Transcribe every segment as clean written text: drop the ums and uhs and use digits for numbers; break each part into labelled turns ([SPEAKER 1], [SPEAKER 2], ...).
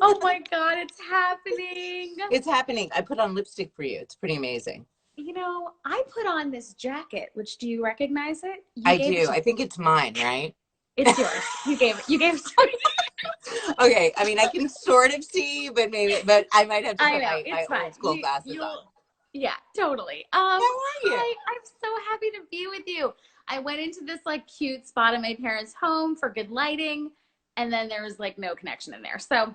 [SPEAKER 1] Oh my God, it's happening.
[SPEAKER 2] It's happening. I put on lipstick for you. It's pretty amazing.
[SPEAKER 1] You know, I put on this jacket, which do you recognize it? You
[SPEAKER 2] I
[SPEAKER 1] gave it
[SPEAKER 2] do.
[SPEAKER 1] to
[SPEAKER 2] I think it's mine, right?
[SPEAKER 1] It's yours. You gave it to me.
[SPEAKER 2] Okay. I mean, I can sort of see, but I might have to
[SPEAKER 1] I
[SPEAKER 2] put
[SPEAKER 1] know,
[SPEAKER 2] my
[SPEAKER 1] it's fine.
[SPEAKER 2] old school glasses on.
[SPEAKER 1] You'll Yeah, totally.
[SPEAKER 2] How are you?
[SPEAKER 1] Hi, I'm so happy to be with you. I went into this like cute spot in my parents' home for good lighting, and then there was like no connection in there. So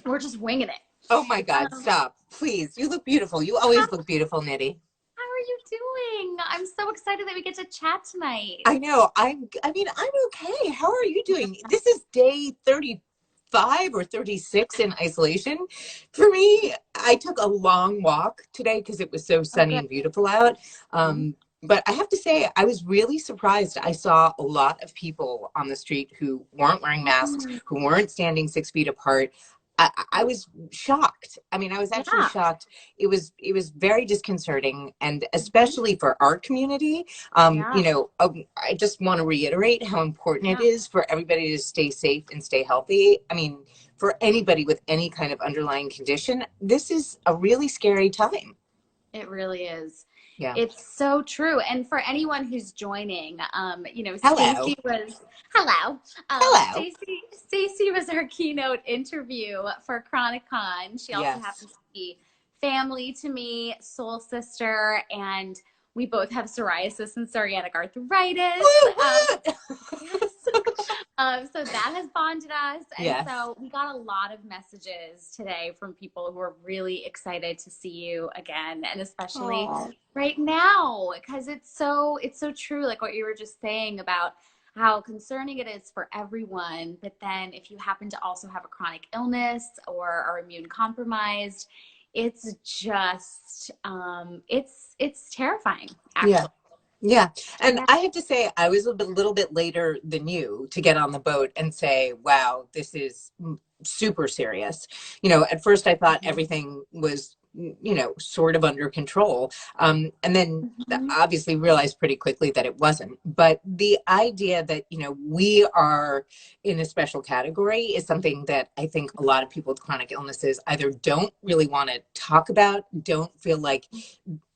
[SPEAKER 1] we're just winging it.
[SPEAKER 2] Oh my God,
[SPEAKER 1] Um,
[SPEAKER 2] stop. Please. You look beautiful. You
[SPEAKER 1] how,
[SPEAKER 2] always look beautiful, Nitty.
[SPEAKER 1] how are you doing? I'm so excited that we get to chat tonight.
[SPEAKER 2] I know. I mean, I'm okay. How are you doing? This is day 35 or 36 in isolation. For me, I took a long walk today because it was so
[SPEAKER 1] Oh,
[SPEAKER 2] sunny
[SPEAKER 1] good.
[SPEAKER 2] and beautiful out.
[SPEAKER 1] Mhm.
[SPEAKER 2] But I have to say, I was really surprised. I saw a lot of people on the street who weren't wearing masks,
[SPEAKER 1] Mhm.
[SPEAKER 2] who weren't standing 6 feet apart. I was shocked. I mean, I was actually
[SPEAKER 1] Yeah.
[SPEAKER 2] shocked. It was very disconcerting, and
[SPEAKER 1] Mhm.
[SPEAKER 2] especially for our community.
[SPEAKER 1] Yeah.
[SPEAKER 2] I just want to reiterate how important it
[SPEAKER 1] Yeah.
[SPEAKER 2] is for everybody to stay safe and stay healthy. I mean, for anybody with any kind of underlying condition, this is a really scary time.
[SPEAKER 1] It really is.
[SPEAKER 2] Yeah.
[SPEAKER 1] It's so true. And for anyone who's joining,
[SPEAKER 2] Hello.
[SPEAKER 1] Stacy was hello.
[SPEAKER 2] Hello.
[SPEAKER 1] Stacy was our keynote interview for Chronicon. She also
[SPEAKER 2] Yes.
[SPEAKER 1] happens to be family to me, soul sister, and we both have psoriasis and psoriatic arthritis.
[SPEAKER 2] Woo,
[SPEAKER 1] Um,
[SPEAKER 2] woo.
[SPEAKER 1] yes. So that has bonded us. And
[SPEAKER 2] Yes.
[SPEAKER 1] so we got a lot of messages today from people who are really excited to see you again. And especially
[SPEAKER 2] Oh.
[SPEAKER 1] right now, because it's so true, like what you were just saying about how concerning it is for everyone. But then if you happen to also have a chronic illness or are immune compromised, it's just it's terrifying,
[SPEAKER 2] Yeah.
[SPEAKER 1] actually.
[SPEAKER 2] Yeah. And
[SPEAKER 1] Yeah.
[SPEAKER 2] I have to say, I was little bit later than you to get on the boat and say, wow, this is super serious. At first I thought
[SPEAKER 1] Mhm.
[SPEAKER 2] everything was, sort of under control. And then
[SPEAKER 1] Mhm.
[SPEAKER 2] obviously realized pretty quickly that it wasn't. But the idea that, we are in a special category is something that I think a lot of people with chronic illnesses either don't really want to talk about, don't feel like,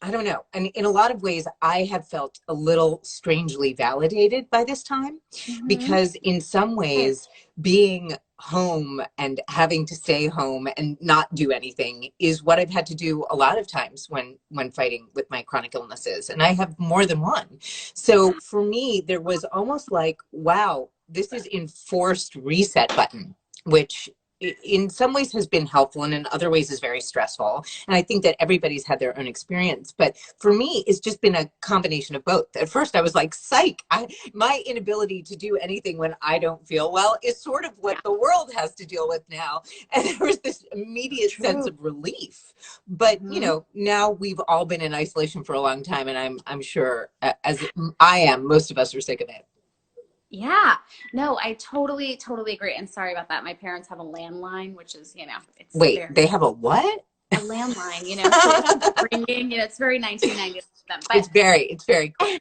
[SPEAKER 2] I don't know. And in a lot of ways, I have felt a little strangely validated by this time
[SPEAKER 1] Mhm.
[SPEAKER 2] because in some
[SPEAKER 1] Right.
[SPEAKER 2] ways, being home and having to stay home and not do anything is what I've had to do a lot of times when fighting with my chronic illnesses. And I have more than one. So for me, there was almost like, wow, this is enforced reset button, which in some ways has been helpful and in other ways is very stressful. And I think that everybody's had their own experience. But for me, it's just been a combination of both. At first, I was like, psych, my inability to do anything when I don't feel well is sort of what
[SPEAKER 1] Yeah.
[SPEAKER 2] the world has to deal with now. And there was this immediate sense
[SPEAKER 1] True.
[SPEAKER 2] of relief. But,
[SPEAKER 1] Mhm.
[SPEAKER 2] now we've all been in isolation for a long time. And I'm sure, as I am, most of us are sick of it.
[SPEAKER 1] Yeah. No, I totally agree. And sorry about that. My parents have a landline, which is, it's
[SPEAKER 2] Wait,
[SPEAKER 1] very
[SPEAKER 2] they have a what?
[SPEAKER 1] a landline, so it keeps ringing, it's very 1990s of them.
[SPEAKER 2] It's very cool.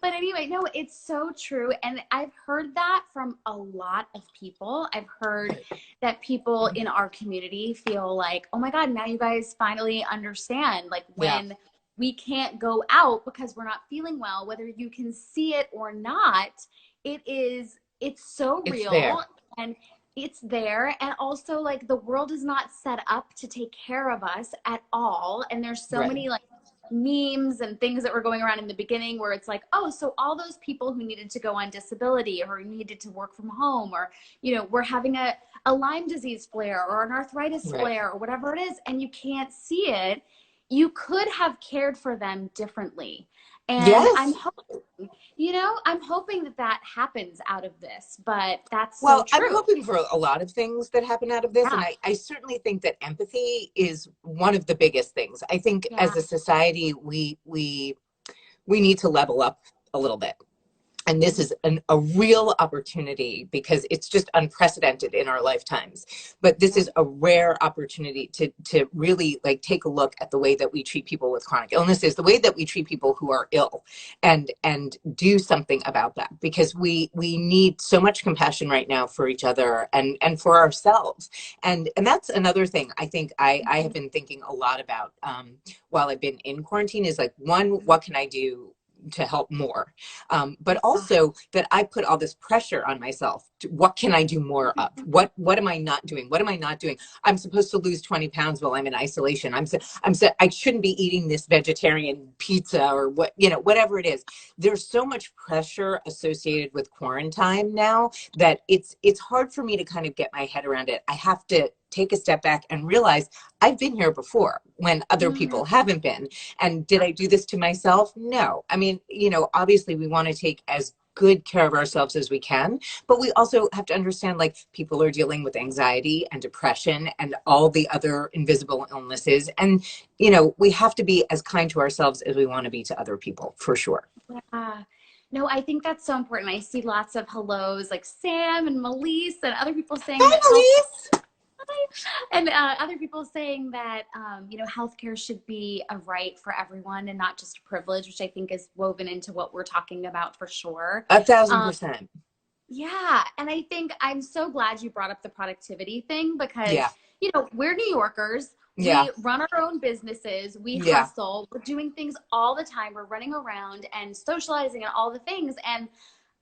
[SPEAKER 1] But anyway, no, it's so true. And I've heard that from a lot of people. I've heard that people in our community feel like, oh my God, now you guys finally understand, like
[SPEAKER 2] Yeah,
[SPEAKER 1] when we can't go out because we're not feeling well, whether you can see it or not, it's so
[SPEAKER 2] it's
[SPEAKER 1] real
[SPEAKER 2] there.
[SPEAKER 1] and it's there. And also, like, the world is not set up to take care of us at all. And there's so
[SPEAKER 2] Right.
[SPEAKER 1] many like memes and things that were going around in the beginning where it's like, oh, so all those people who needed to go on disability or who needed to work from home or, we're having a Lyme disease flare or an arthritis
[SPEAKER 2] Right.
[SPEAKER 1] flare or whatever it is, and you can't see it, you could have cared for them differently. And
[SPEAKER 2] Yes.
[SPEAKER 1] I'm hoping that that happens out of this, but that's so
[SPEAKER 2] Well, I'm
[SPEAKER 1] true.
[SPEAKER 2] hoping for a lot of things that happen out of this. And
[SPEAKER 1] Yeah.
[SPEAKER 2] I certainly think that empathy is one of the biggest things. I think
[SPEAKER 1] Yeah.
[SPEAKER 2] as a society, we need to level up a little bit. And this is a real opportunity because it's just unprecedented in our lifetimes. But this is a rare opportunity to really like take a look at the way that we treat people with chronic illnesses, the way that we treat people who are ill, and do something about that, because we need so much compassion right now for each other and for ourselves. And that's another thing I think I have been thinking a lot about while I've been in quarantine is like, one, what can I do to help more, but also that I put all this pressure on myself to, what can I do more of, what am I not doing, what am I not doing? I'm supposed to lose 20 pounds while I'm in isolation. I shouldn't be eating this vegetarian pizza or what, you know, whatever it is. There's so much pressure associated with quarantine now that it's hard for me to kind of get my head around it. I have to take a step back and realize I've been here before when other people haven't been. And did I do this to myself? No. I mean, you know, obviously we want to take as good care of ourselves as we can, but we also have to understand like people are dealing with anxiety and depression and all the other invisible illnesses. And, you know, we have to be as kind to ourselves as we want to be to other people, for sure.
[SPEAKER 1] Yeah. No, I think that's so important. I see lots of hellos like Sam and Melise and other people saying
[SPEAKER 2] Hi,
[SPEAKER 1] that health
[SPEAKER 2] Elise.
[SPEAKER 1] and other people saying that you know, healthcare should be a right for everyone and not just a privilege, which I think is woven into what we're talking about for sure.
[SPEAKER 2] 1,000%.
[SPEAKER 1] Yeah, and I think I'm so glad you brought up the productivity thing because,
[SPEAKER 2] Yeah.
[SPEAKER 1] you know, we're New Yorkers.
[SPEAKER 2] Yeah.
[SPEAKER 1] We run our own businesses. We
[SPEAKER 2] Yeah.
[SPEAKER 1] hustle. We're doing things all the time. We're running around and socializing and all the things. And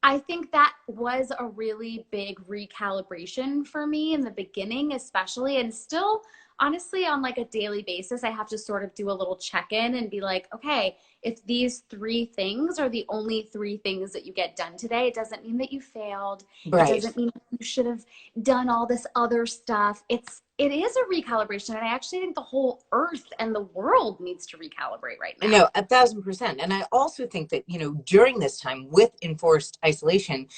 [SPEAKER 1] I think that was a really big recalibration for me in the beginning, especially, and still honestly on like a daily basis, I have to sort of do a little check-in and be like, okay, if these three things are the only three things that you get done today, it doesn't mean that you failed. It
[SPEAKER 2] Right.
[SPEAKER 1] doesn't mean that you should have done all this other stuff. It is a recalibration. And I actually think the whole earth and the world needs to recalibrate right
[SPEAKER 2] No,
[SPEAKER 1] now.
[SPEAKER 2] 1,000%. And I also think that, you know, during this time with enforced isolation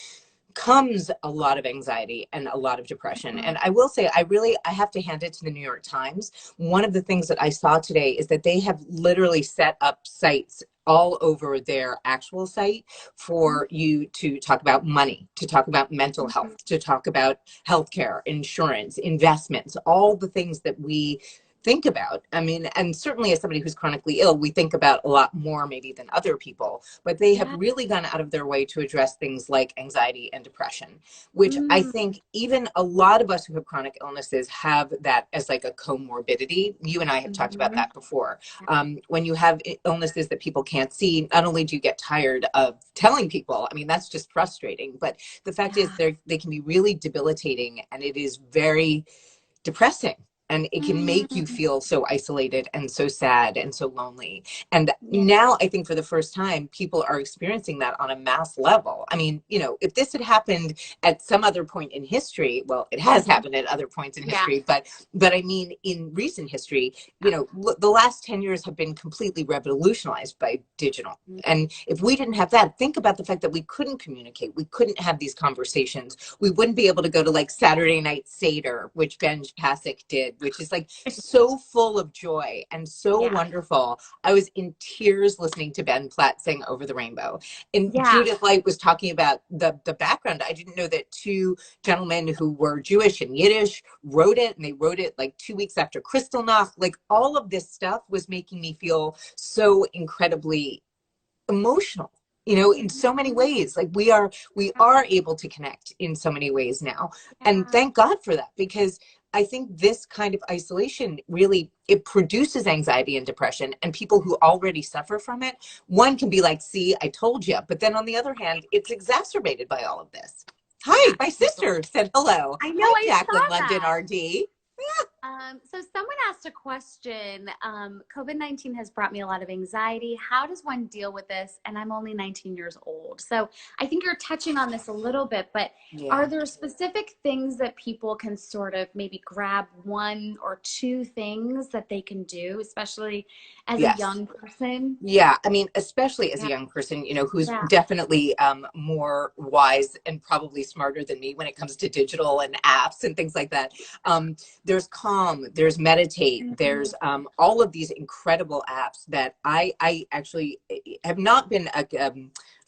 [SPEAKER 2] comes a lot of anxiety and a lot of depression. And I will say, I have to hand it to the New York Times. One of the things that I saw today is that they have literally set up sites all over their actual site for you to talk about money, to talk about mental health, to talk about healthcare, insurance, investments, all the things that we think about. I mean, and certainly as somebody who's chronically ill, we think about a lot more maybe than other people, but they have
[SPEAKER 1] Yeah.
[SPEAKER 2] really gone out of their way to address things like anxiety and depression, which I think even a lot of us who have chronic illnesses have that as like a comorbidity. You and I have talked about that before. When you have illnesses that people can't see, not only do you get tired of telling people, I mean, that's just frustrating, but the fact is they can be really debilitating, and it is very depressing, and it can make you feel so isolated and so sad and so lonely. And
[SPEAKER 1] Yeah.
[SPEAKER 2] now I think for the first time, people are experiencing that on a mass level. I mean, you know, if this had happened at some other point in history, well, it has happened at other points in history, but I mean, in recent history, you know, the last 10 years have been completely revolutionized by digital. And if we didn't have that, think about the fact that we couldn't communicate, we couldn't have these conversations, we wouldn't be able to go to like Saturday Night Seder, which Ben Pasek did, which is like so full of joy and so wonderful. I was in tears listening to Ben Platt sing Over the Rainbow. And Judith Light was talking about the background. I didn't know that two gentlemen who were Jewish and Yiddish wrote it, and they wrote it like 2 weeks after Kristallnacht. Like all of this stuff was making me feel so incredibly emotional, you know, in so many ways. Like we are able to connect in so many ways now, and thank God for that, because I think this kind of isolation really, it produces anxiety and depression, and people who already suffer from it, one can be like, see, I told you. But then on the other hand, it's exacerbated by all of this. Hi, my sister said hello.
[SPEAKER 1] I know,
[SPEAKER 2] Hi,
[SPEAKER 1] I
[SPEAKER 2] Jacqueline
[SPEAKER 1] saw
[SPEAKER 2] London,
[SPEAKER 1] that.
[SPEAKER 2] RD.
[SPEAKER 1] So someone asked a question. COVID-19 has brought me a lot of anxiety. How does one deal with this? And I'm only 19 years old. So I think you're touching on this a little bit, but are there specific things that people can sort of maybe grab one or two things that they can do, especially as a young person?
[SPEAKER 2] Yeah, I mean, especially as a young person, you know, who's definitely more wise and probably smarter than me when it comes to digital and apps and things like that. There's Calm, there's Meditate, there's all of these incredible apps that I actually have not been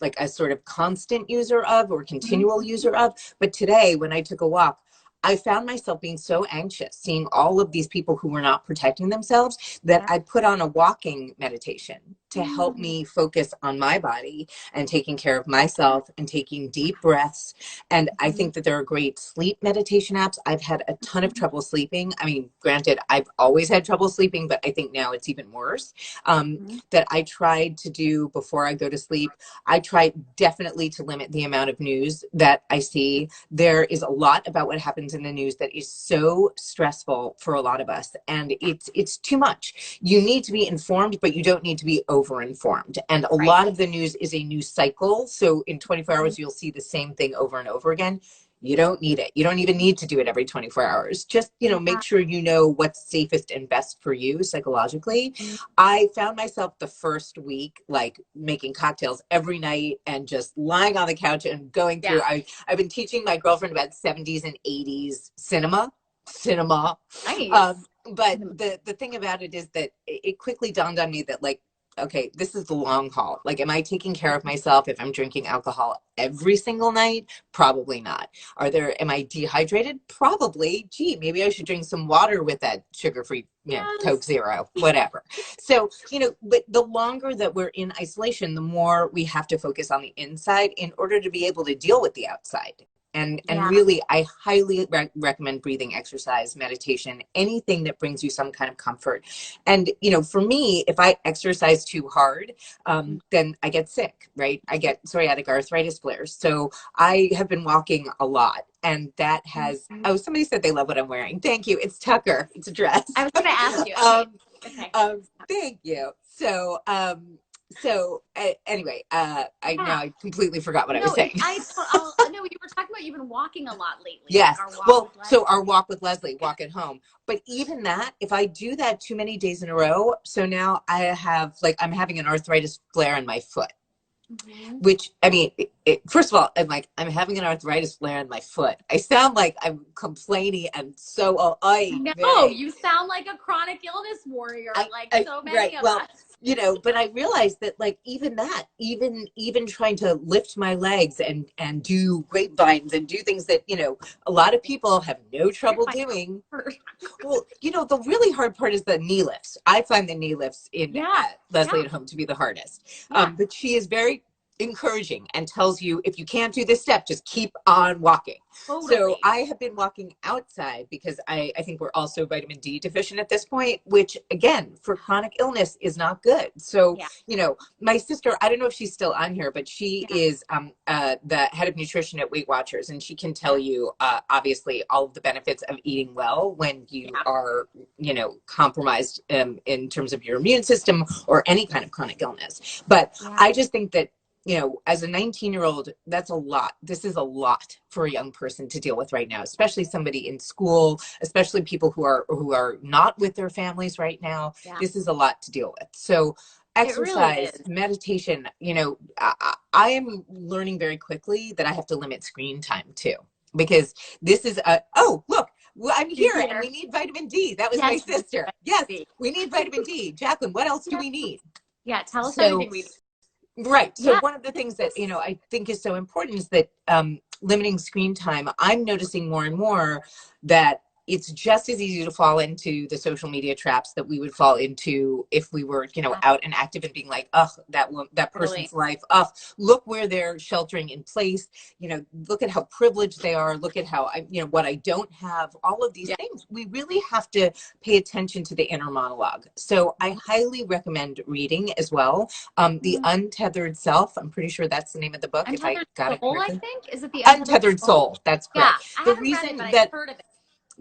[SPEAKER 2] like a sort of constant user of or continual user of. But today, when I took a walk, I found myself being so anxious, seeing all of these people who were not protecting themselves, that
[SPEAKER 1] Yeah.
[SPEAKER 2] I put on a walking meditation to help
[SPEAKER 1] Mm.
[SPEAKER 2] me focus on my body and taking care of myself and taking deep breaths. And I think that there are great sleep meditation apps. I've had a ton of trouble sleeping. I mean, granted, I've always had trouble sleeping, but I think now it's even worse. That I tried to do before I go to sleep. I try definitely to limit the amount of news that I see. There is a lot about what happens in the news that is so stressful for a lot of us, and it's too much. You need to be informed, but you don't need to be over informed. And a
[SPEAKER 1] Right.
[SPEAKER 2] lot of the news is a news cycle. So in 24 hours, you'll see the same thing over and over again. You don't need it. You don't even need to do it every 24 hours. Just,
[SPEAKER 1] Yeah.
[SPEAKER 2] make sure you know what's safest and best for you psychologically. I found myself the first week, like making cocktails every night and just lying on the couch and going through.
[SPEAKER 1] Yeah.
[SPEAKER 2] I've been teaching my girlfriend about 70s and 80s cinema.
[SPEAKER 1] Nice.
[SPEAKER 2] But the thing about it is that it quickly dawned on me that, like, okay, this is the long haul. Like, am I taking care of myself if I'm drinking alcohol every single night? Probably not. Am I dehydrated? Probably. Gee, maybe I should drink some water with that sugar-free, Coke
[SPEAKER 1] Yes.
[SPEAKER 2] Zero, whatever. So, but the longer that we're in isolation, the more we have to focus on the inside in order to be able to deal with the outside. And
[SPEAKER 1] Yeah.
[SPEAKER 2] really, I highly recommend breathing exercise, meditation, anything that brings you some kind of comfort. And, for me, if I exercise too hard, then I get sick, right? I get psoriatic arthritis flares. So I have been walking a lot. And that has, somebody said they love what I'm wearing. Thank you. It's Tucker. It's a dress.
[SPEAKER 1] I was going to ask you. Okay.
[SPEAKER 2] Thank you. Anyway, I
[SPEAKER 1] Yeah.
[SPEAKER 2] now I completely forgot what I was
[SPEAKER 1] No,
[SPEAKER 2] saying.
[SPEAKER 1] no, you were talking about you've been walking a lot lately.
[SPEAKER 2] Yes.
[SPEAKER 1] Like our walk
[SPEAKER 2] Well,
[SPEAKER 1] with
[SPEAKER 2] so
[SPEAKER 1] Leslie.
[SPEAKER 2] our walk with Leslie, walk at home. But even that, if I do that too many days in a row, so now I have, like, I'm having an arthritis flare in my foot, which, I mean, first of all, I'm having an arthritis flare in my foot. I sound like I'm complaining and so,
[SPEAKER 1] No, you sound like a chronic illness warrior, like so many
[SPEAKER 2] right.
[SPEAKER 1] of
[SPEAKER 2] Well,
[SPEAKER 1] us.
[SPEAKER 2] but I realized that, like, even that, even trying to lift my legs and do grapevines and do things that, a lot of people have no trouble doing. Well, the really hard part is the knee lifts. I find the knee lifts in Leslie at home to be the hardest. But she is very encouraging and tells you, if you can't do this step, just keep on walking.
[SPEAKER 1] Totally.
[SPEAKER 2] So I have been walking outside because I think we're also vitamin D deficient at this point, which, again, for chronic illness is not good. So, my sister, I don't know if she's still on here, but she is the head of nutrition at Weight Watchers, and she can tell you, obviously, all of the benefits of eating well when you are, compromised in terms of your immune system or any kind of chronic illness. But I just think that, as a 19-year-old, that's a lot. This is a lot for a young person to deal with right now, especially somebody in school, especially people who are not with their families right now. This is a lot to deal with. So exercise,
[SPEAKER 1] really
[SPEAKER 2] meditation, I am learning very quickly that I have to limit screen time too, because this is look, I'm here and we need vitamin D. That was my sister. Yes, we need vitamin D. Jacqueline, what else do we need?
[SPEAKER 1] Yeah, tell us everything we need.
[SPEAKER 2] Right. So one of the things that, I think is so important is that limiting screen time. I'm noticing more and more that it's just as easy to fall into the social media traps that we would fall into if we were, out and active and being like, that person's life. Look where they're sheltering in place. Look at how privileged they are. Look at how what I don't have. All of these things. We really have to pay attention to the inner monologue. So I highly recommend reading as well. The Untethered Self. I'm pretty sure that's the name of the book.
[SPEAKER 1] Untethered
[SPEAKER 2] if I got
[SPEAKER 1] Soul,
[SPEAKER 2] it correctly.
[SPEAKER 1] I think. Is it the
[SPEAKER 2] Untethered Soul? That's correct.
[SPEAKER 1] Yeah, I haven't read it, but I've heard of it.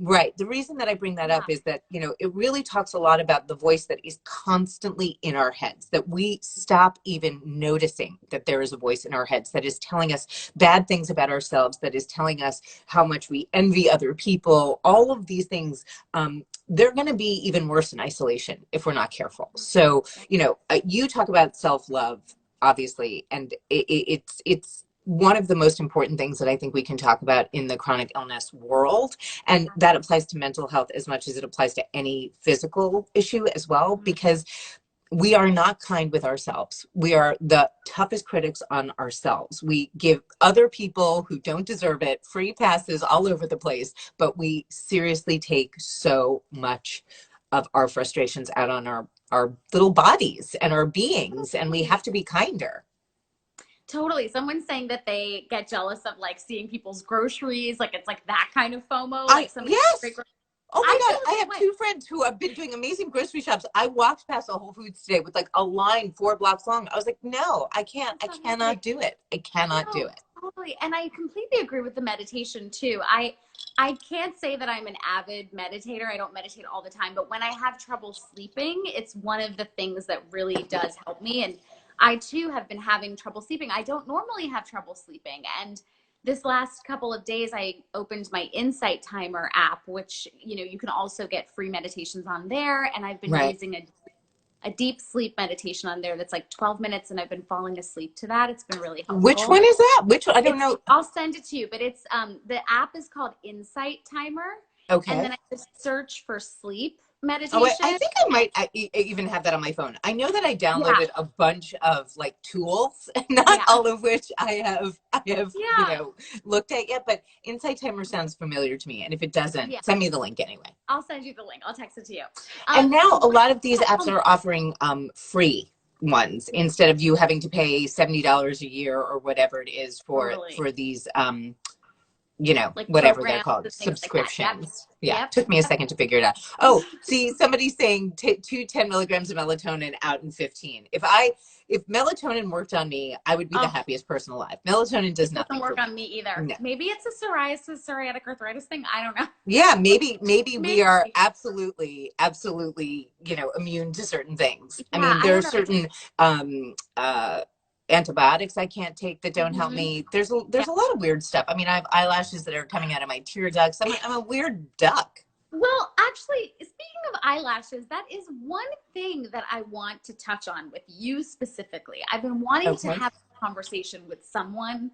[SPEAKER 2] Right. The reason that I bring that up is that, it really talks a lot about the voice that is constantly in our heads, that we stop even noticing that there is a voice in our heads that is telling us bad things about ourselves, that is telling us how much we envy other people. All of these things, they're going to be even worse in isolation if we're not careful. So, you talk about self-love, obviously, and it's one of the most important things that I think we can talk about in the chronic illness world. And that applies to mental health as much as it applies to any physical issue as well, because we are not kind with ourselves. We are the toughest critics on ourselves. We give other people who don't deserve it free passes all over the place, but we seriously take so much of our frustrations out on our little bodies and our beings, and we have to be kinder.
[SPEAKER 1] Totally. Someone's saying that they get jealous of like seeing people's groceries, like it's like that kind of FOMO, like somebody great.
[SPEAKER 2] Yes. Oh my
[SPEAKER 1] I
[SPEAKER 2] God,
[SPEAKER 1] feel
[SPEAKER 2] I
[SPEAKER 1] the
[SPEAKER 2] have
[SPEAKER 1] way.
[SPEAKER 2] two friends who have been doing amazing grocery shops. I walked past a Whole Foods today with like a line 4 blocks long. I was like, no, I can't. I
[SPEAKER 1] That's
[SPEAKER 2] cannot
[SPEAKER 1] amazing.
[SPEAKER 2] do it. I cannot do
[SPEAKER 1] No,
[SPEAKER 2] it.
[SPEAKER 1] totally. And I completely agree with the meditation too. I can't say that I'm an avid meditator. I don't meditate all the time, but when I have trouble sleeping, it's one of the things that really does help me. And I too have been having trouble sleeping. I don't normally have trouble sleeping. And this last couple of days, I opened my Insight Timer app, which, you know, you can also get free meditations on there. And I've been
[SPEAKER 2] Right.
[SPEAKER 1] using a deep sleep meditation on there that's like 12 minutes, and I've been falling asleep to that. It's been really
[SPEAKER 2] Which
[SPEAKER 1] helpful.
[SPEAKER 2] one is that? Which one? I don't
[SPEAKER 1] It's
[SPEAKER 2] know.
[SPEAKER 1] I'll send it to you, but it's the app is called Insight Timer, and
[SPEAKER 2] Okay.
[SPEAKER 1] then I just search for sleep
[SPEAKER 2] Oh, I
[SPEAKER 1] meditation.
[SPEAKER 2] think I might even have that on my phone. I know that I
[SPEAKER 1] Yeah,
[SPEAKER 2] downloaded a bunch of like tools, not
[SPEAKER 1] yeah,
[SPEAKER 2] all of which I have,
[SPEAKER 1] yeah,
[SPEAKER 2] looked at yet, but Insight Timer sounds familiar to me. And if it doesn't,
[SPEAKER 1] yeah.
[SPEAKER 2] send me the link anyway.
[SPEAKER 1] I'll send you the link. I'll text it to you.
[SPEAKER 2] And
[SPEAKER 1] So
[SPEAKER 2] now a
[SPEAKER 1] one,
[SPEAKER 2] lot of these
[SPEAKER 1] yeah,
[SPEAKER 2] apps are offering free ones instead of you having to pay $70 a year or whatever it is
[SPEAKER 1] totally,
[SPEAKER 2] for these
[SPEAKER 1] like
[SPEAKER 2] whatever they're
[SPEAKER 1] programs
[SPEAKER 2] called,
[SPEAKER 1] and things like that. Yep,
[SPEAKER 2] subscriptions. Yeah,
[SPEAKER 1] yep,
[SPEAKER 2] took me a
[SPEAKER 1] yep.
[SPEAKER 2] second to figure it out. Oh, see, somebody's saying two 10 milligrams of melatonin out in 15. If melatonin worked on me, I would be the
[SPEAKER 1] Oh,
[SPEAKER 2] happiest person alive. Melatonin
[SPEAKER 1] it
[SPEAKER 2] does
[SPEAKER 1] doesn't
[SPEAKER 2] nothing for
[SPEAKER 1] work on
[SPEAKER 2] me.
[SPEAKER 1] me either.
[SPEAKER 2] No.
[SPEAKER 1] Maybe it's a psoriatic arthritis thing. I don't know.
[SPEAKER 2] Yeah, maybe we
[SPEAKER 1] Maybe.
[SPEAKER 2] are absolutely, immune to certain things. I
[SPEAKER 1] Yeah,
[SPEAKER 2] mean,
[SPEAKER 1] I
[SPEAKER 2] there are
[SPEAKER 1] don't know. It's
[SPEAKER 2] certain antibiotics I can't take that don't help
[SPEAKER 1] mhm.
[SPEAKER 2] me. There's a
[SPEAKER 1] Yeah.
[SPEAKER 2] there's a lot of weird stuff. I mean, I have eyelashes that are coming out of my tear ducts. I'm a weird duck.
[SPEAKER 1] Well, actually, speaking of eyelashes, that is one thing that I want to touch on with you specifically. I've been wanting to
[SPEAKER 2] Okay.
[SPEAKER 1] have a conversation with someone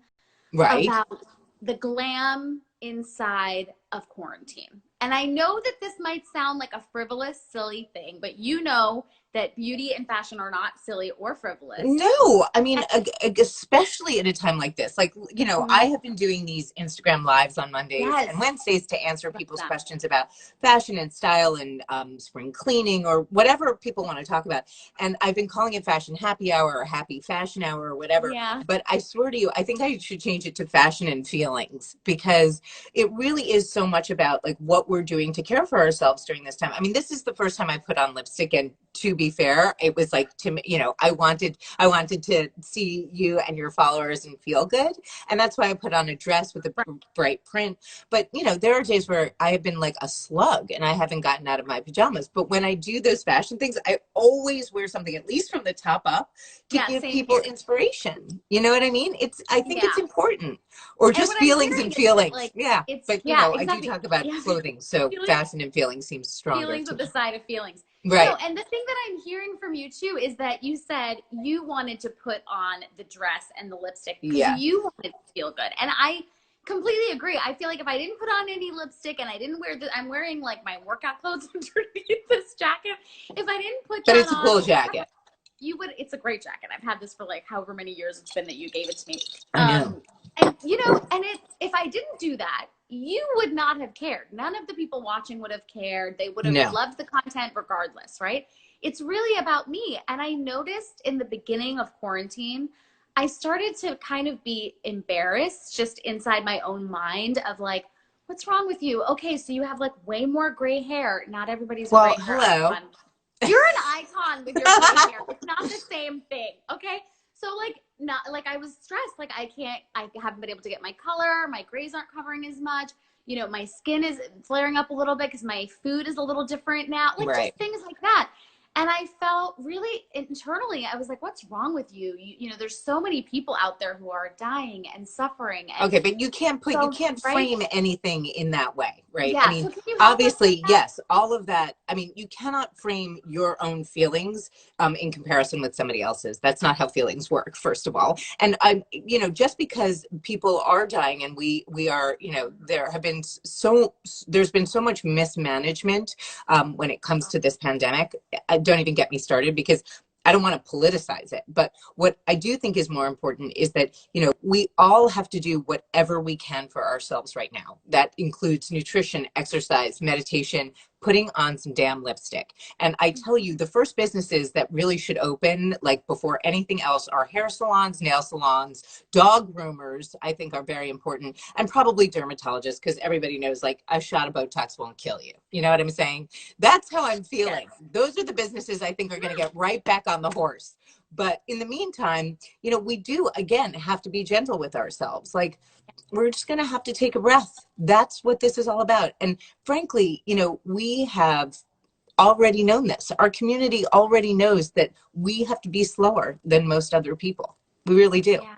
[SPEAKER 2] Right.
[SPEAKER 1] about the glam inside of quarantine. And I know that this might sound like a frivolous, silly thing, but you know that beauty and fashion are not silly or frivolous.
[SPEAKER 2] No, I mean, especially at a time like this. Like, I
[SPEAKER 1] Mhm.
[SPEAKER 2] have been doing these Instagram lives on Mondays and
[SPEAKER 1] Yes,
[SPEAKER 2] Wednesdays to answer
[SPEAKER 1] love
[SPEAKER 2] people's
[SPEAKER 1] them.
[SPEAKER 2] questions about fashion and style and spring cleaning or whatever people want to talk about. And I've been calling it Fashion Happy Hour or Happy Fashion Hour or whatever.
[SPEAKER 1] Yeah,
[SPEAKER 2] But I swear to you, I think I should change it to Fashion and Feelings, because it really is so much about like what we're doing to care for ourselves during this time. I mean, this is the first time I put on lipstick, and to be fair, it was like, to me, I wanted to see you and your followers and feel good. And that's why I put on a dress with a
[SPEAKER 1] right.
[SPEAKER 2] bright print. But, there are days where I have been like a slug and I haven't gotten out of my pajamas. But when I do those fashion things, I always wear something, at least from the top up, to
[SPEAKER 1] Yeah,
[SPEAKER 2] give
[SPEAKER 1] same
[SPEAKER 2] people
[SPEAKER 1] here.
[SPEAKER 2] inspiration. You know what I mean? I think it's
[SPEAKER 1] Yeah.
[SPEAKER 2] important. Or
[SPEAKER 1] And
[SPEAKER 2] just
[SPEAKER 1] what I'm
[SPEAKER 2] feelings and
[SPEAKER 1] hearing is that
[SPEAKER 2] feelings.
[SPEAKER 1] like
[SPEAKER 2] Yeah.
[SPEAKER 1] it's
[SPEAKER 2] But,
[SPEAKER 1] yeah,
[SPEAKER 2] I do
[SPEAKER 1] exactly.
[SPEAKER 2] talk about
[SPEAKER 1] Yeah.
[SPEAKER 2] clothing. So
[SPEAKER 1] Feelings
[SPEAKER 2] fashion and feelings seems stronger
[SPEAKER 1] feelings
[SPEAKER 2] to
[SPEAKER 1] with
[SPEAKER 2] me.
[SPEAKER 1] the side of feelings. No,
[SPEAKER 2] Right.
[SPEAKER 1] and the thing that I'm hearing from you too is that you said you wanted to put on the dress and the lipstick because
[SPEAKER 2] Yeah.
[SPEAKER 1] you wanted to feel good. And I completely agree. I feel like if I didn't put on any lipstick and I didn't wear I'm wearing like my workout clothes underneath this jacket. If I didn't put
[SPEAKER 2] But
[SPEAKER 1] that
[SPEAKER 2] it's a
[SPEAKER 1] on
[SPEAKER 2] cool
[SPEAKER 1] or whatever,
[SPEAKER 2] jacket.
[SPEAKER 1] you would it's a great jacket. I've had this for like however many years it's been that you gave it to me.
[SPEAKER 2] I know.
[SPEAKER 1] And and it's if I didn't do that, you would not have cared. None of the people watching would have cared. They would have
[SPEAKER 2] No.
[SPEAKER 1] loved the content regardless, right? It's really about me. And I noticed in the beginning of quarantine, I started to kind of be embarrassed just inside my own mind of like, what's wrong with you? Okay, so you have like way more gray hair. Not everybody's a
[SPEAKER 2] Well,
[SPEAKER 1] gray hair
[SPEAKER 2] hello.
[SPEAKER 1] icon. You're an icon with your gray hair. It's not the same thing, okay? So like not like I was stressed. Like I haven't been able to get my color. My grays aren't covering as much. My skin is flaring up a little bit because my food is a little different now. Like just
[SPEAKER 2] Right.
[SPEAKER 1] things like that. And I felt really internally, I was like, what's wrong with you? There's so many people out there who are dying and suffering. And
[SPEAKER 2] Okay, but you
[SPEAKER 1] so,
[SPEAKER 2] can't
[SPEAKER 1] right?
[SPEAKER 2] frame anything in that way, right? I
[SPEAKER 1] Yeah.
[SPEAKER 2] mean,
[SPEAKER 1] So can you help us with
[SPEAKER 2] obviously,
[SPEAKER 1] that?
[SPEAKER 2] yes, all of that. I mean, you cannot frame your own feelings in comparison with somebody else's. That's not how feelings work, first of all. And just because people are dying and we are, there's been so much mismanagement when it comes to this pandemic. Don't even get me started, because I don't want to politicize it, but what I do think is more important is that, we all have to do whatever we can for ourselves right now. That includes nutrition, exercise, meditation, putting on some damn lipstick. And I tell you, the first businesses that really should open, like before anything else, are hair salons, nail salons, dog groomers, I think are very important, and probably dermatologists, because everybody knows, like, a shot of Botox won't kill you. You know what I'm saying? That's how I'm feeling.
[SPEAKER 1] Yes.
[SPEAKER 2] Those are the businesses I think are going to get right back on the horse. But in the meantime, we do, again, have to be gentle with ourselves. Like, we're just going to have to take a breath. That's what this is all about. And frankly, we have already known this. Our community already knows that we have to be slower than most other people. We really do.
[SPEAKER 1] Yeah.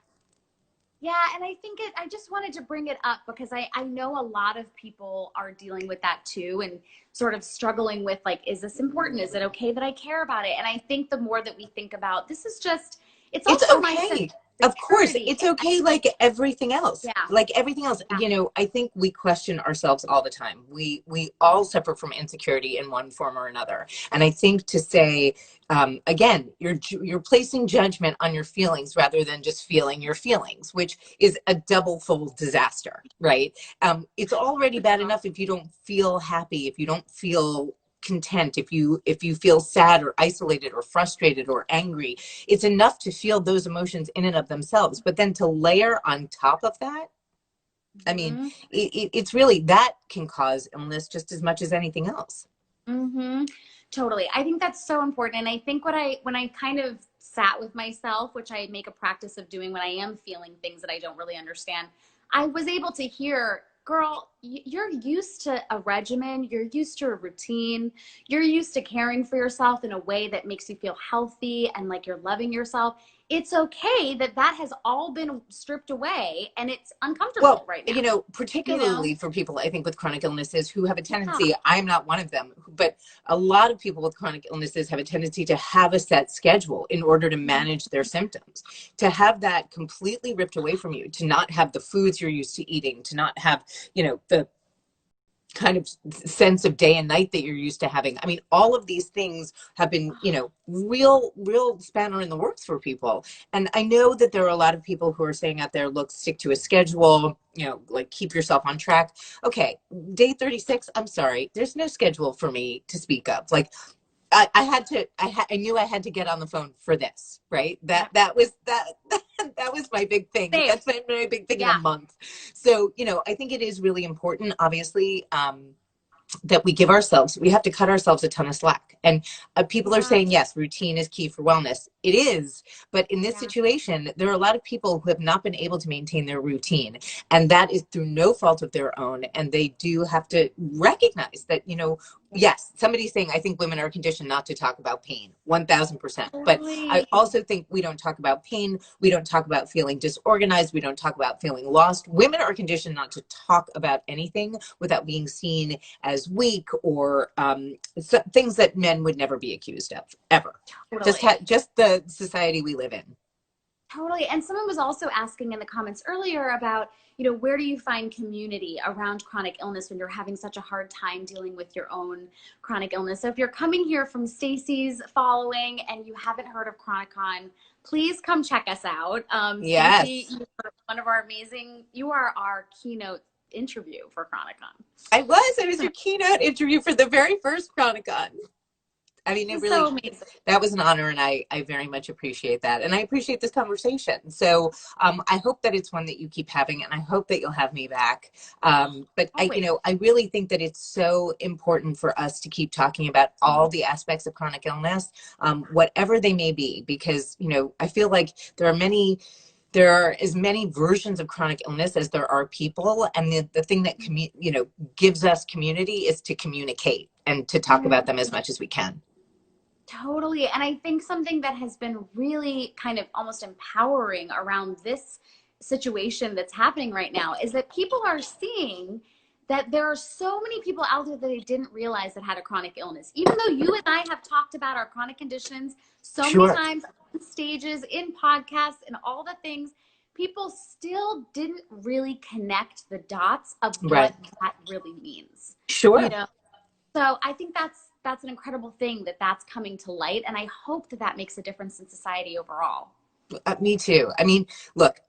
[SPEAKER 1] Yeah, and I just wanted to bring it up because I know a lot of people are dealing with that too, and sort of struggling with, like, is this important? Is it okay that I care about it? And I think the more that we think about, this is just, it's
[SPEAKER 2] It's
[SPEAKER 1] also my sense
[SPEAKER 2] okay.
[SPEAKER 1] of
[SPEAKER 2] Of course,
[SPEAKER 1] security.
[SPEAKER 2] it's okay, like everything else.
[SPEAKER 1] Yeah,
[SPEAKER 2] Like everything else,
[SPEAKER 1] yeah,
[SPEAKER 2] I think we question ourselves all the time. We all suffer from insecurity in one form or another. And I think to say, again, you're placing judgment on your feelings rather than just feeling your feelings, which is a double fold disaster, right? It's already bad enough if you don't feel happy, if you don't feel content, if you feel sad or isolated or frustrated or angry. It's enough to feel those emotions in and of themselves, but then to layer on top of that, I mean,
[SPEAKER 1] mm-hmm.
[SPEAKER 2] it's really, that can cause illness just as much as anything else.
[SPEAKER 1] Mm-hmm. Totally. I think that's so important. And I think when I kind of sat with myself, which I make a practice of doing when I am feeling things that I don't really understand, I was able to hear, girl, you're used to a regimen, you're used to a routine, you're used to caring for yourself in a way that makes you feel healthy and like you're loving yourself. It's okay that that has all been stripped away and it's uncomfortable
[SPEAKER 2] Well,
[SPEAKER 1] right now. You know?
[SPEAKER 2] particularly for people, I think, with chronic illnesses who have a
[SPEAKER 1] Yeah.
[SPEAKER 2] tendency, I'm not one of them, but a lot of people with chronic illnesses have a tendency to have a set schedule in order to manage their symptoms. To have that completely ripped away from you, to not have the foods you're used to eating, to not have, the kind of sense of day and night that you're used to having. I mean, all of these things have been, real spanner in the works for people. And I know that there are a lot of people who are saying out there, look, stick to a schedule, like keep yourself on track. Okay, day 36, I'm sorry, there's no schedule for me to speak of. Like, I knew I had to get on the phone for this, right?
[SPEAKER 1] Yeah.
[SPEAKER 2] That was that was my big thing.
[SPEAKER 1] Same.
[SPEAKER 2] That's my big thing in a
[SPEAKER 1] Yeah.
[SPEAKER 2] month. So, I think it is really important, obviously, that we have to cut ourselves a ton of slack. And people are
[SPEAKER 1] Yeah.
[SPEAKER 2] saying, yes, routine is key for wellness. It is. But in this
[SPEAKER 1] Yeah.
[SPEAKER 2] situation, there are a lot of people who have not been able to maintain their routine. And that is through no fault of their own. And they do have to recognize that, yes, somebody's saying, I think women are conditioned not to talk about pain, 1000%. But I
[SPEAKER 1] Totally.
[SPEAKER 2] also think we don't talk about pain. We don't talk about feeling disorganized. We don't talk about feeling lost. Women are conditioned not to talk about anything without being seen as weak or things that men would never be accused of, ever.
[SPEAKER 1] Totally.
[SPEAKER 2] Just the society we live in.
[SPEAKER 1] Totally. And someone was also asking in the comments earlier about, where do you find community around chronic illness when you're having such a hard time dealing with your own chronic illness? So if you're coming here from Stacy's following and you haven't heard of Chronicon, please come check us out. Stacy,
[SPEAKER 2] Yes.
[SPEAKER 1] you are one of our you are our keynote interview for Chronicon.
[SPEAKER 2] I was your keynote interview for the very first Chronicon. I mean,
[SPEAKER 1] This is so amazing.
[SPEAKER 2] that was an honor, and I very much appreciate that. And I appreciate this conversation. So I hope that it's one that you keep having, and I hope that you'll have me back. But
[SPEAKER 1] Always.
[SPEAKER 2] I really think that it's so important for us to keep talking about all the aspects of chronic illness, whatever they may be, because, I feel like there are as many versions of chronic illness as there are people. And the thing that, gives us community is to communicate and to talk about them as much as we can.
[SPEAKER 1] Totally. And I think something that has been really kind of almost empowering around this situation that's happening right now is that people are seeing that there are so many people out there that they didn't realize that had a chronic illness. Even though you and I have talked about our chronic conditions so many
[SPEAKER 2] Sure.
[SPEAKER 1] times on stages, in podcasts, and all the things, people still didn't really connect the dots of what
[SPEAKER 2] Right.
[SPEAKER 1] that really means. You
[SPEAKER 2] Sure.
[SPEAKER 1] know, so I think that's an incredible thing that that's coming to light. And I hope that that makes a difference in society overall.
[SPEAKER 2] Me too. I mean, look,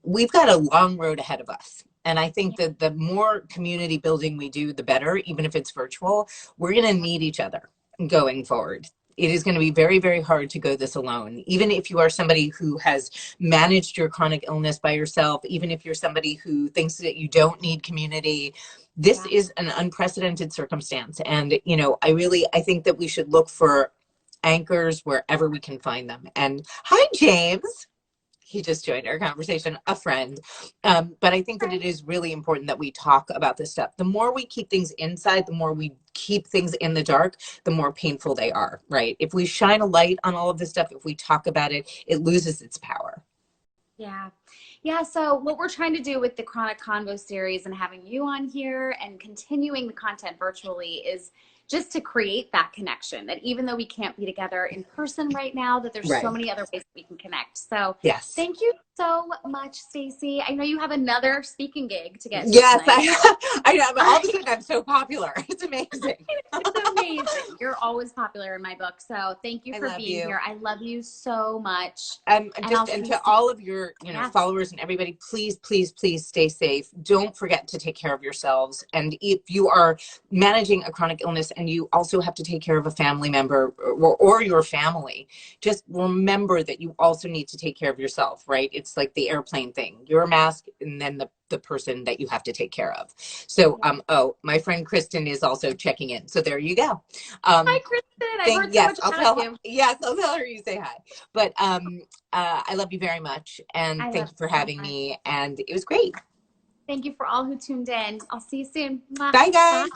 [SPEAKER 2] we've got a long road ahead of us. And I think
[SPEAKER 1] Yeah.
[SPEAKER 2] that the more community building we do, the better, even if it's virtual. We're going to need each other going forward. It is going to be very, very hard to go this alone. Even if you are somebody who has managed your chronic illness by yourself, even if you're somebody who thinks that you don't need community, this
[SPEAKER 1] Yeah.
[SPEAKER 2] is an unprecedented circumstance. And, you know, I think that we should look for anchors wherever we can find them. And hi, James. He just joined our conversation, a friend. But I think that it is really important that we talk about this stuff. The more we keep things inside, the more we keep things in the dark, the more painful they are, right? If we shine a light on all of this stuff, if we talk about it, it loses its power.
[SPEAKER 1] Yeah. Yeah. So what we're trying to do with the Chroniconvo series and having you on here and continuing the content virtually is just to create that connection, that even though we can't be together in person right now, that there's so
[SPEAKER 2] Right.
[SPEAKER 1] many other ways that we can connect. So
[SPEAKER 2] Yes.
[SPEAKER 1] thank you so much, Stacy. I know you have another speaking gig to get to
[SPEAKER 2] Yes,
[SPEAKER 1] tonight.
[SPEAKER 2] I know. All of a sudden, I'm so popular. It's amazing.
[SPEAKER 1] It's amazing. You're always popular in my book. So thank you
[SPEAKER 2] I
[SPEAKER 1] for
[SPEAKER 2] love
[SPEAKER 1] being
[SPEAKER 2] you.
[SPEAKER 1] here. I love you so much. And I'll
[SPEAKER 2] Just
[SPEAKER 1] see
[SPEAKER 2] and
[SPEAKER 1] you
[SPEAKER 2] to
[SPEAKER 1] soon.
[SPEAKER 2] all of your, you know,
[SPEAKER 1] Yeah.
[SPEAKER 2] followers and everybody, please, please, please stay safe. Don't forget to take care of yourselves. And if you are managing a chronic illness and you also have to take care of a family member or your family, just remember that you also need to take care of yourself, right? It's like the airplane thing, your mask and then the person that you have to take care of. So,
[SPEAKER 1] Yeah.
[SPEAKER 2] oh, my friend Kristen is also checking in. So there you go.
[SPEAKER 1] Hi, Kristen. I've heard so much about you.
[SPEAKER 2] I'll tell her you say hi. But I love you very much, and
[SPEAKER 1] I
[SPEAKER 2] thank
[SPEAKER 1] love
[SPEAKER 2] you for
[SPEAKER 1] you so
[SPEAKER 2] having
[SPEAKER 1] much.
[SPEAKER 2] me. And it was great.
[SPEAKER 1] Thank you for all who tuned in. I'll see you soon. Mwah.
[SPEAKER 2] Bye,
[SPEAKER 1] Bye.
[SPEAKER 2] guys.